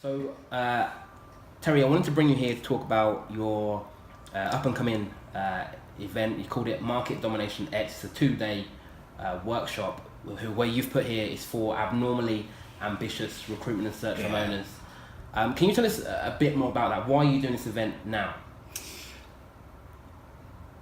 So, Terry, I wanted to bring you here to talk about your up-and-coming event. You called it Market Domination X. It's a 2-day workshop where you've put here is for abnormally ambitious recruitment and search firm owners. Can you tell us a bit more about that? Why are you doing this event now?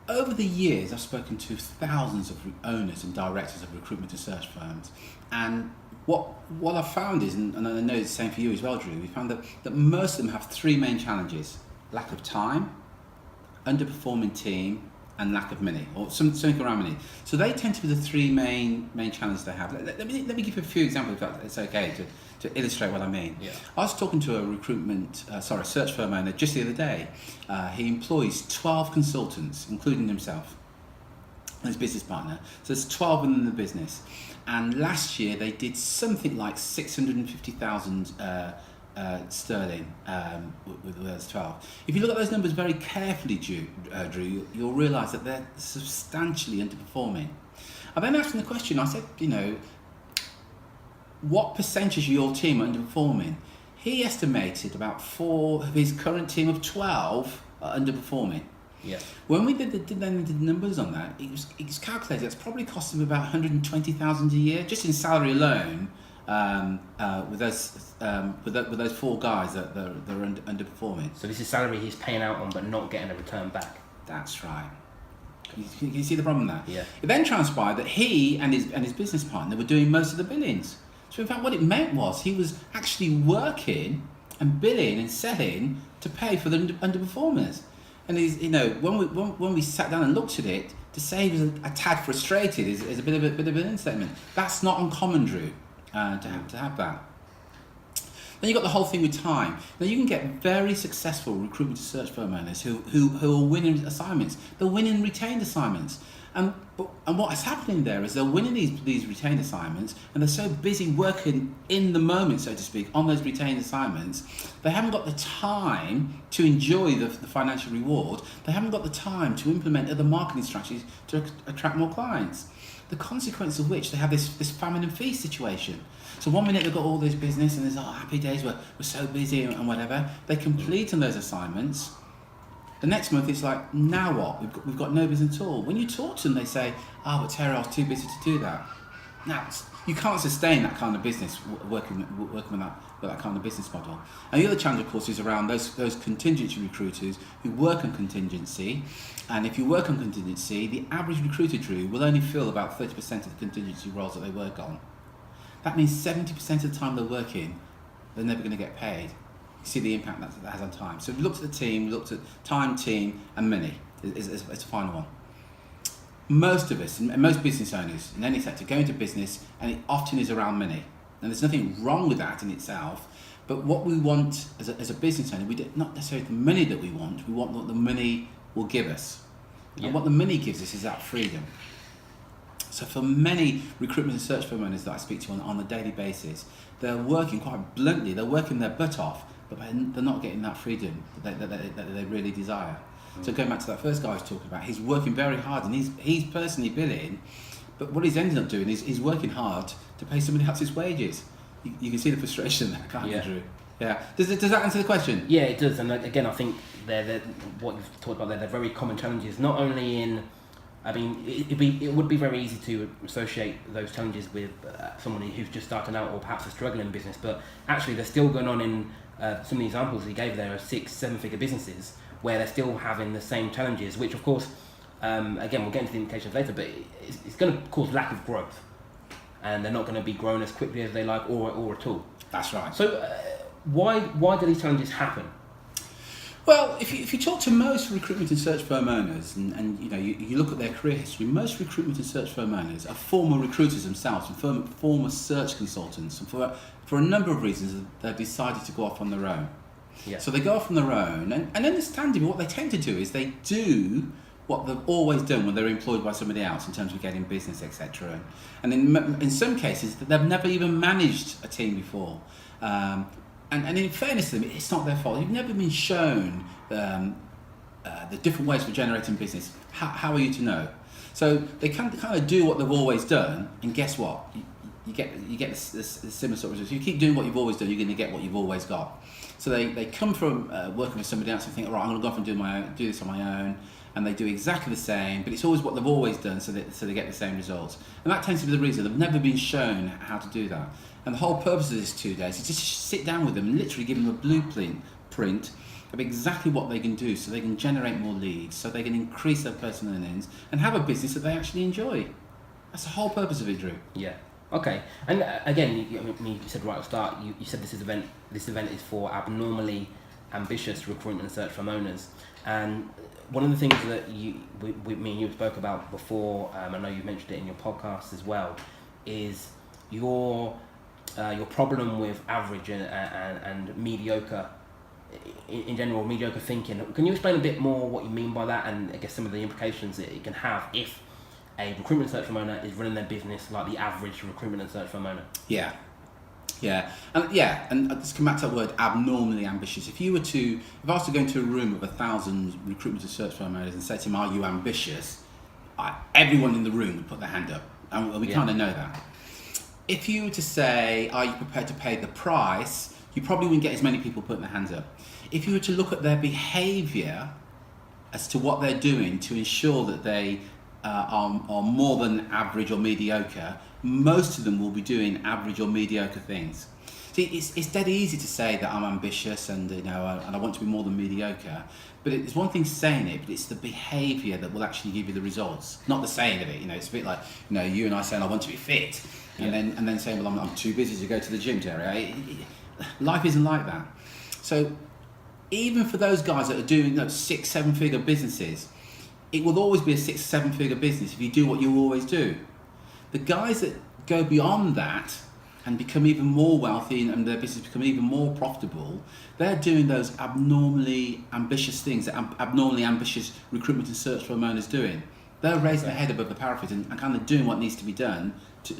Over the years, I've spoken to thousands of owners and directors of recruitment and search firms, and what I've found is, and I know it's the same for you as well, Drew, we found that most of them have three main challenges: lack of time, underperforming team, and lack of money, or something around money. So they tend to be the three main challenges they have. Let me give you a few examples, if it's okay, to illustrate what I mean. Yeah. I was talking to a search firm owner just the other day. He employs 12 consultants, including himself and his business partner. So there's 12 within the business. And last year they did something like 650,000 sterling with those 12. If you look at those numbers very carefully, Drew, you'll realise that they're substantially underperforming. I then asked him the question, I said, what percentage of your team are underperforming? He estimated about 4 of his current team of 12 are underperforming. Yeah. When we did the numbers on that, it was calculated it's probably cost him about 120,000 a year just in salary alone. With those 4 guys that are underperforming. So this is salary he's paying out on but not getting a return back. That's right. You see the problem there? Yeah. It then transpired that he and his business partner were doing most of the billings. So in fact what it meant was he was actually working and billing and selling to pay for the underperformers. And he's, when we sat down and looked at it, to say he was a tad frustrated is a bit of an understatement. That's not uncommon, Drew. To have that. Then you've got the whole thing with time. Now you can get very successful recruitment and search firm owners who are winning assignments. They're winning retained assignments. And what is happening there is they're winning these retained assignments, and they're so busy working in the moment, so to speak, on those retained assignments, they haven't got the time to enjoy the financial reward. They haven't got the time to implement other marketing strategies to attract more clients. The consequence of which they have this famine and feast situation. So one minute they've got all this business and there's happy days, we're so busy and whatever. They complete on those assignments. The next month it's like, now what? We've got no business at all. When you talk to them, they say, but Terry, I was too busy to do that. Now, you can't sustain that kind of business working with that kind of business model. And the other challenge, of course, is around those contingency recruiters who work on contingency. And if you work on contingency, the average recruiter, Drew, will only fill about 30% of the contingency roles that they work on. That means 70% of the time they're working, they're never going to get paid. You see the impact that has on time. So we looked at the team, we looked at time, team, and money. It's a final one. Most of us, and most business owners in any sector, go into business and it often is around money. And there's nothing wrong with that in itself, but what we want as a business owner, not necessarily the money that we want what the money will give us. Yeah. And what the money gives us is that freedom. So for many recruitment and search firm owners that I speak to on a daily basis, they're working quite bluntly, they're working their butt off, but they're not getting that freedom that they really desire. So going back to that first guy I was talking about, he's working very hard and he's personally billing, but what he's ended up doing is he's working hard to pay somebody else's wages. You can see the frustration there, can't you, Drew? Yeah. Does that answer the question? Yeah, it does. And again, I think they're what you've talked about there, they're very common challenges, not only in, it would be very easy to associate those challenges with someone who's just starting out or perhaps a struggling business, but actually they're still going on in some of the examples he gave there are 6-7 figure businesses where they're still having the same challenges, which of course, again, we'll get into the implications later, but it's going to cause lack of growth, and they're not going to be growing as quickly as they like or at all. That's right. So why do these challenges happen? Well, if you talk to most recruitment and search firm owners, and you look at their career history, most recruitment and search firm owners are former recruiters themselves and former search consultants, and for a number of reasons they've decided to go off on their own. Yeah. So they go off on their own, and understandably what they tend to do is they do what they've always done when they're employed by somebody else in terms of getting business, etc. And in some cases they've never even managed a team before. And in fairness to them, it's not their fault. You've never been shown the different ways for generating business. How are you to know? So they can kind of do what they've always done, and guess what? you get this similar sort of results. You keep doing what you've always done, you're going to get what you've always got. So they come from working with somebody else and think, all right, I'm going to go off and do this on my own, and they do exactly the same, but it's always what they've always done, so they get the same results. And that tends to be the reason. They've never been shown how to do that. And the whole purpose of this 2 days is just sit down with them and literally give them a blueprint of exactly what they can do, so they can generate more leads, so they can increase their personal earnings and have a business that they actually enjoy. That's the whole purpose of it, Drew. Yeah. Okay. And again, you said right at the start, you said this event is for abnormally ambitious recruitment and search firm owners. And one of the things that me and you spoke about before, I know you mentioned it in your podcast as well, is your problem with average and mediocre, in general, mediocre thinking. Can you explain a bit more what you mean by that, and I guess some of the implications that it can have if a recruitment and search firm owner is running their business like the average recruitment and search firm owner? And let's come back to that word, abnormally ambitious. If I was to go into a room of 1,000 recruitment and search firm owners and say to them, "Are you ambitious?" Everyone in the room would put their hand up, and we kind of know that. If you were to say, "Are you prepared to pay the price?" you probably wouldn't get as many people putting their hands up. If you were to look at their behaviour as to what they're doing to ensure that they are more than average or mediocre, most of them will be doing average or mediocre things. See, it's dead easy to say that I'm ambitious and and I want to be more than mediocre, but it's one thing saying it, but it's the behaviour that will actually give you the results, not the saying of it. It's a bit like you and I saying I want to be fit, and then saying, well, I'm too busy to go to the gym, Terry. Life isn't like that. So even for those guys that are doing 6-7 figure businesses, it will always be a 6-7 figure business if you do what you always do. The guys that go beyond that and become even more wealthy and their business become even more profitable, they're doing those abnormally ambitious things that abnormally ambitious recruitment and search firm owners doing. They're raising their head above the parapet and kind of doing what needs to be done to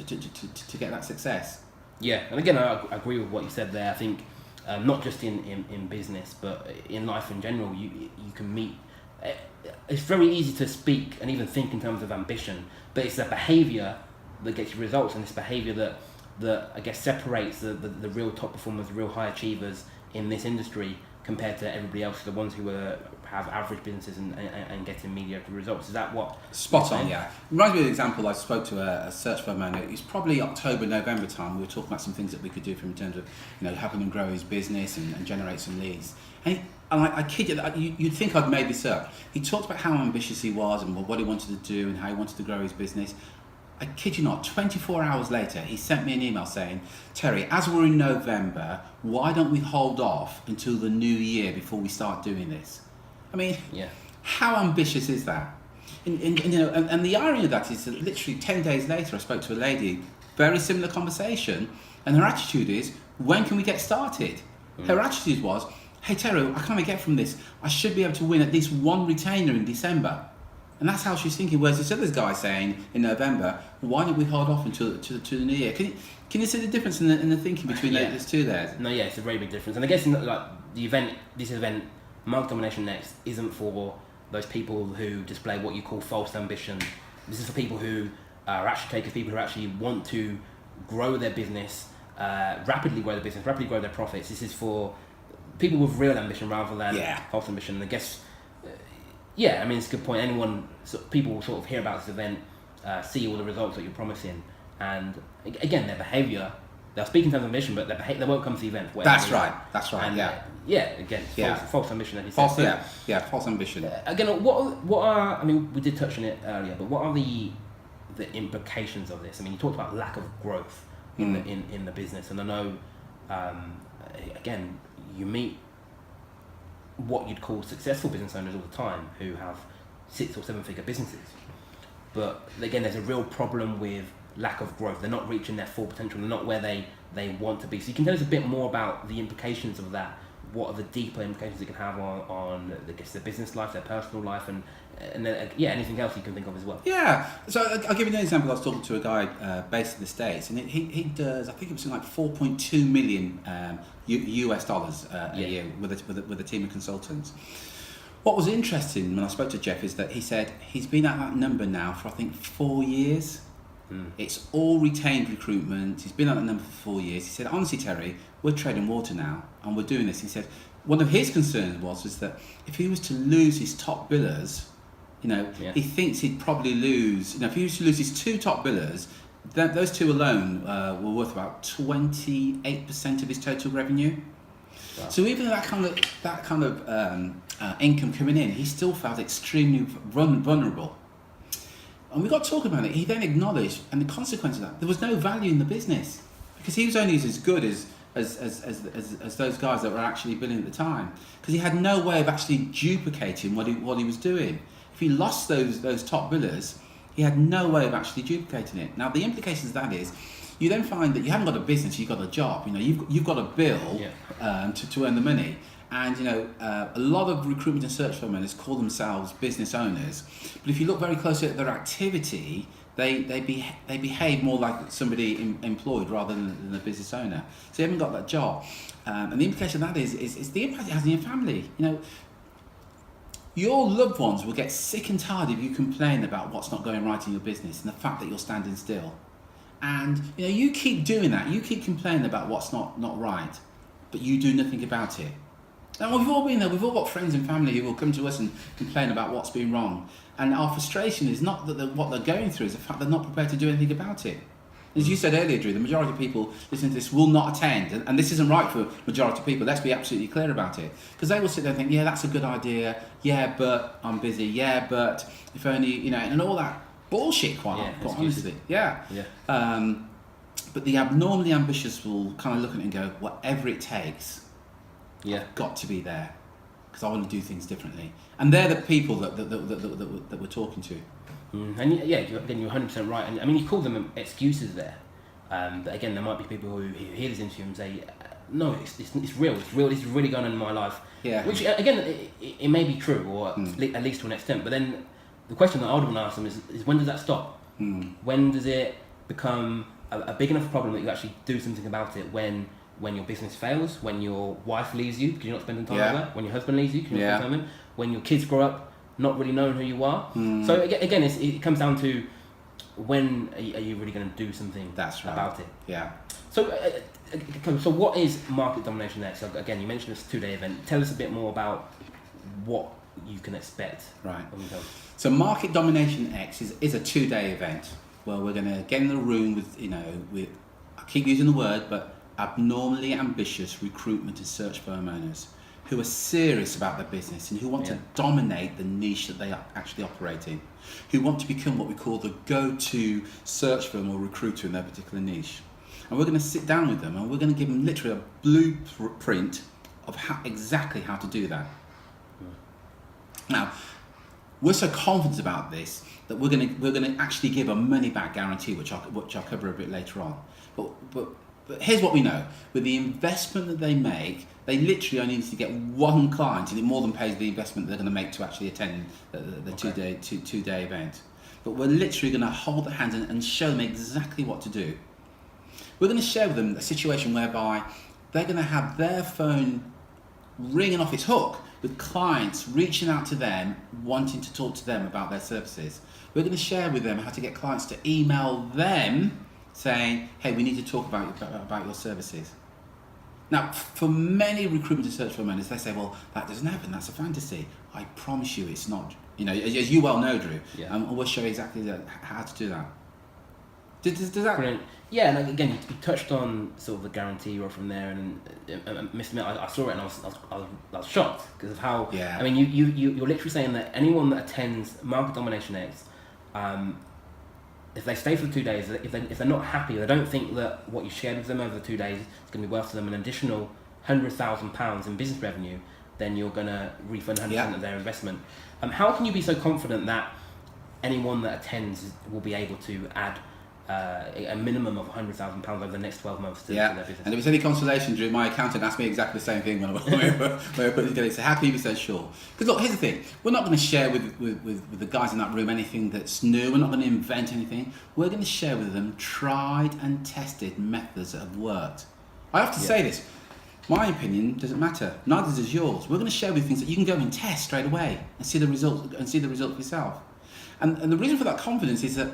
get that success. Yeah, and again, I agree with what you said there. I think not just in business, but in life in general, you can meet. It's very easy to speak and even think in terms of ambition, but it's the behaviour that gets you results, and it's behaviour that I guess separates the real top performers, the real high achievers in this industry compared to everybody else, the ones who have average businesses and getting mediocre results. Is that what? Spot on, yeah. Reminds me of an example. I spoke to a search firm owner. It's probably October, November time. We were talking about some things that we could do for him in terms of helping him grow his business and generate some leads. And I kid you, you'd think I'd made this up. He talked about how ambitious he was and what he wanted to do and how he wanted to grow his business. I kid you not, 24 hours later, he sent me an email saying, "Terry, as we're in November, why don't we hold off until the new year before we start doing this?" I mean, how ambitious is that? And the irony of that is that literally 10 days later, I spoke to a lady, very similar conversation, and her attitude is, "When can we get started?" Her attitude was, "Hey Terry, I kind of get from this, I should be able to win at least one retainer in December." And that's how she's thinking. Whereas this other guy saying in November, "Why don't we hold off until to the new year?" Can you see the difference in the thinking between those two there? No, it's a very big difference. And I guess this event, Domination X, isn't for those people who display what you call false ambition. This is for people who are actually takers, people who actually want to grow their business, rapidly grow their business, rapidly grow their profits. This is for people with real ambition rather than false ambition. And I guess, it's a good point. People will sort of hear about this event, see all the results that you're promising, and again, their behaviour, they'll speak in terms of ambition, but they won't come to the event. That's right. And, false ambition. False ambition. Again, what are? We did touch on it earlier, but what are the implications of this? You talked about lack of growth in the business, and I know, again, you meet what you'd call successful business owners all the time who have 6 or 7 figure businesses, but again, there's a real problem with lack of growth. They're not reaching their full potential. They're not where they want to be. So you can tell us a bit more about the implications of that. What are the deeper implications it can have on their business life, their personal life, and anything else you can think of as well? Yeah. So I'll give you an example. I was talking to a guy based in the States, and he does, I think it was like 4.2 million US dollars a year with a team of consultants. What was interesting when I spoke to Jeff is that he said he's been at that number now for I think 4 years. It's all retained recruitment. He's been at the number for 4 years. He said, honestly, Terry, we're trading water now and we're doing this. He said, one of his concerns was that if he was to lose his top billers, he thinks he'd probably lose, if he was to lose his 2 top billers, those 2 alone were worth about 28% of his total revenue. Wow. So even that kind of income coming in, he still felt extremely vulnerable. And we got talking about it. He then acknowledged, and the consequence of that, there was no value in the business because he was only as good as those guys that were actually billing at the time, because he had no way of actually duplicating what he was doing. If he lost those top billers, he had no way of actually duplicating it. Now the implications of that is, you then find that you haven't got a business, you've got a job. You've got a bill to earn the money. And a lot of recruitment and search firm owners call themselves business owners, but if you look very closely at their activity, they behave more like somebody employed rather than a business owner. So you haven't got that job, and the implication of that is the impact it has on your family. Your loved ones will get sick and tired if you complain about what's not going right in your business and the fact that you're standing still. And you keep doing that. You keep complaining about what's not right, but you do nothing about it. Now we've all been there. We've all got friends and family who will come to us and complain about what's been wrong. And our frustration is not that what they're going through, is the fact they're not prepared to do anything about it. As you said earlier, Drew, the majority of people listening to this will not attend, and this isn't right for majority of people. Let's be absolutely clear about it, because they will sit there and think, yeah, that's a good idea. Yeah, but I'm busy. Yeah, but if only and all that bullshit. Quite honestly, yeah. But the abnormally ambitious will kind of look at it and go, whatever it takes. I've got to be there because I want to do things differently, and they're the people that we're talking to. And you're 100% right. And I mean, you call them excuses there, but again, there might be people who hear this interview and say, "No, it's real. It's real. This is really going on in my life." Yeah. Which again, it may be true, or at least to an extent. But then the question that I would want to ask them is when does that stop? When does it become a big enough problem that you actually do something about it? When your business fails, when your wife leaves you because you're not spending time with her, when your husband leaves you because you're not spending time with him, when your kids grow up not really knowing who you are. So again, it comes down to when are you really going to do something about it? Yeah. So what is Market Domination X? Again, you mentioned this 2-day event. Tell us a bit more about what you can expect. Right. So Market Domination X is a 2-day event where we're going to get in the room with I keep using the word, but abnormally ambitious recruitment and search firm owners who are serious about their business and who want to dominate the niche that they actually operate in, who want to become what we call the go-to search firm or recruiter in their particular niche. And we're going to sit down with them and we're going to give them literally a blueprint of exactly how to do that. Now, we're so confident about this that we're going to actually give a money-back guarantee, which I'll cover a bit later on. But here's what we know. With the investment that they make, they literally only need to get one client, and it more than pays the investment they're going to make to actually attend the two-day event. But we're literally going to hold their hands and show them exactly what to do. We're going to share with them a situation whereby they're going to have their phone ringing off its hook with clients reaching out to them, wanting to talk to them about their services. We're going to share with them how to get clients to email them saying, hey, we need to talk about your services. Now, for many recruitment and search firm owners, they say, well, that doesn't happen, that's a fantasy. I promise you it's not. As you well know, Drew, and we'll show you exactly how to do that. Does that... Brilliant. Yeah, and again, you touched on sort of the guarantee or from there, and I saw it and I was shocked because of how... Yeah. I mean, you're literally saying that anyone that attends Market Domination X, if they stay for the 2 days, if they're not happy, they don't think that what you shared with them over the 2 days is going to be worth to them an additional £100,000 in business revenue, then you're going to refund 100% of their investment. How can you be so confident that anyone that attends will be able to add a minimum of £100,000 over the next 12 months to their business? And if it's any consolation, Drew, my accountant asked me exactly the same thing when I put it together. He said, how can you be so sure? Because look, here's the thing. We're not going to share with the guys in that room anything that's new. We're not going to invent anything. We're going to share with them tried and tested methods that have worked. I have to say this. My opinion doesn't matter. Neither does yours. We're going to share with you things that you can go and test straight away and see the results for yourself. And the reason for that confidence is that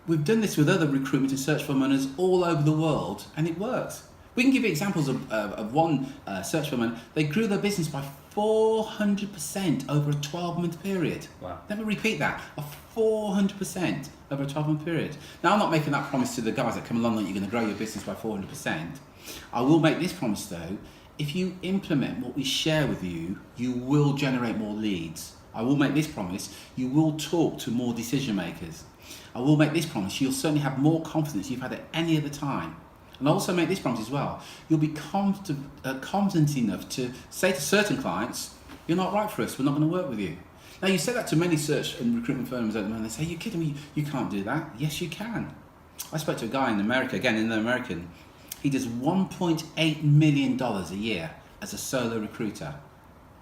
we've done this with other recruitment and search firm owners all over the world, and it works. We can give you examples of one search firm owner. They grew their business by 400% over a 12-month period. Wow. Let me repeat that, 400% over a 12-month period. Now, I'm not making that promise to the guys that come along that you're going to grow your business by 400%. I will make this promise though, if you implement what we share with you, you will generate more leads. I will make this promise, you will talk to more decision makers. I will make this promise, you'll certainly have more confidence you've had at any other time. And I also make this promise as well, you'll be confident enough to say to certain clients, you're not right for us, we're not going to work with you. Now, you say that to many search and recruitment firms at the moment, they say, you're kidding me, you can't do that. Yes, you can. I spoke to a guy in America, again in the American, he does $1.8 million a year as a solo recruiter.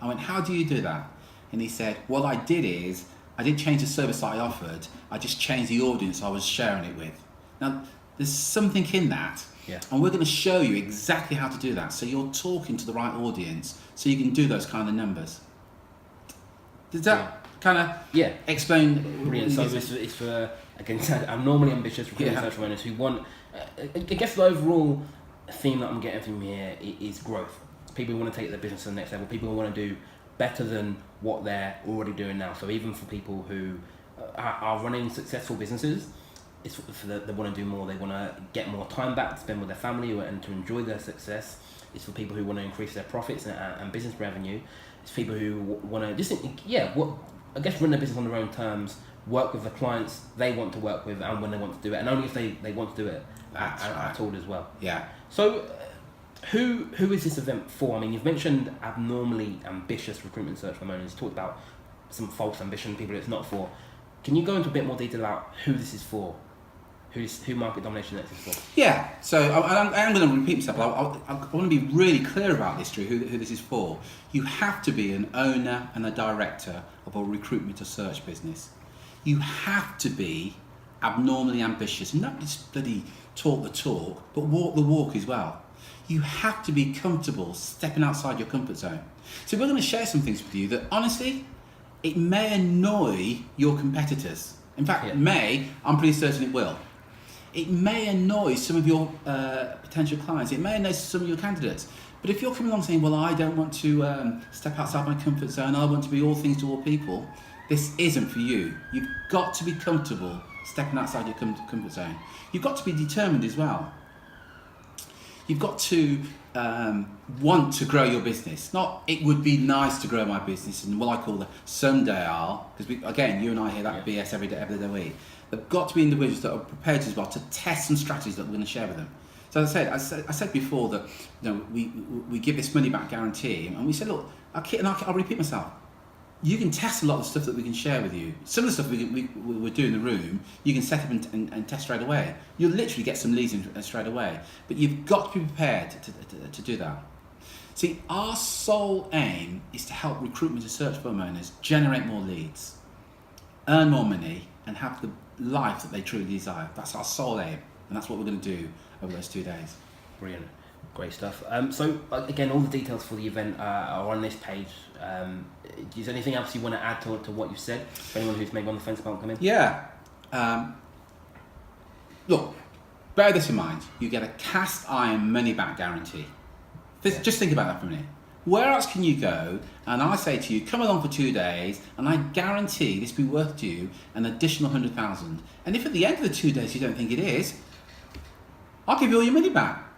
I went, how do you do that? And he said, what I did is, I didn't change the service that I offered, I just changed the audience I was sharing it with. Now, there's something in that, and we're going to show you exactly how to do that, so you're talking to the right audience, so you can do those kind of numbers. Does that kind of explain? Brilliant. So it's for, again, I'm normally ambitious recruitment search owners who want, I guess the overall theme that I'm getting from here is growth. People who want to take their business to the next level, people who want to do better than what they're already doing now. So even for people who are running successful businesses, it's for they want to do more. They want to get more time back to spend with their family and to enjoy their success. It's for people who want to increase their profits and business revenue. It's people who want to just I guess run their business on their own terms, work with the clients they want to work with and when they want to do it, and only if they want to do it at all as well. Yeah. So who is this event for? I mean, you've mentioned abnormally ambitious recruitment search firm owners. You talked about some false ambition, people it's not for. Can you go into a bit more detail about who this is for? Who Market Domination X is for? Yeah, so I am going to repeat myself. I want to be really clear about this, Drew, who this is for. You have to be an owner and a director of a recruitment or search business. You have to be abnormally ambitious, not just bloody talk the talk, but walk the walk as well. You have to be comfortable stepping outside your comfort zone. So we're going to share some things with you that, honestly, it may annoy your competitors. In fact, I'm pretty certain it will. It may annoy some of your potential clients. It may annoy some of your candidates. But if you're coming along saying, well, I don't want to step outside my comfort zone, I want to be all things to all people, this isn't for you. You've got to be comfortable stepping outside your comfort zone. You've got to be determined as well. You've got to want to grow your business. Not, it would be nice to grow my business, and what I call the someday I'll, because again, you and I hear that BS every day week. They've got to be individuals that are prepared as well to test some strategies that we're going to share with them. So as I said before that, we give this money back guarantee, and we said, look, I'll repeat myself. You can test a lot of the stuff that we can share with you. Some of the stuff we're doing in the room, you can set up and test straight away. You'll literally get some leads in straight away. But you've got to be prepared to do that. See, our sole aim is to help recruitment and search firm owners generate more leads, earn more money, and have the life that they truly desire. That's our sole aim, and that's what we're going to do over those 2 days. Brilliant. Great stuff. So again, all the details for the event are on this page. Is there anything else you want to add to what you've said for anyone who's maybe on the fence about coming? Yeah. Look, bear this in mind. You get a cast iron money back guarantee. Just think about that for a minute. Where else can you go? And I say to you, come along for 2 days, and I guarantee this will be worth to you an additional 100,000. And if at the end of the 2 days you don't think it is, I'll give you all your money back.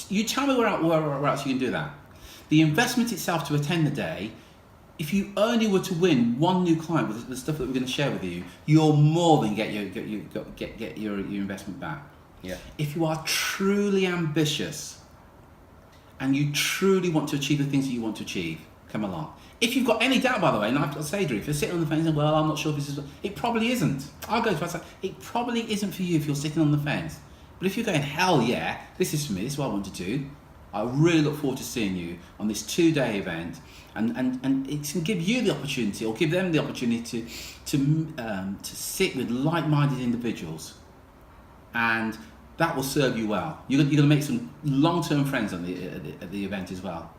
You tell me where else you can do that. The investment itself to attend the day, if you only were to win one new client with the stuff that we're going to share with you, you'll more than get your investment back. Yeah. If you are truly ambitious and you truly want to achieve the things that you want to achieve, come along. If you've got any doubt, by the way, and I'll say, Drew, if you're sitting on the fence and, well, I'm not sure if this is, it probably isn't. I'll go to say, it probably isn't for you if you're sitting on the fence. But if you're going, hell yeah, this is for me, this is what I want to do, I really look forward to seeing you on this 2-day event, and it can give you the opportunity, or give them the opportunity to sit with like-minded individuals, and that will serve you well. You're going to make some long-term friends at the event as well.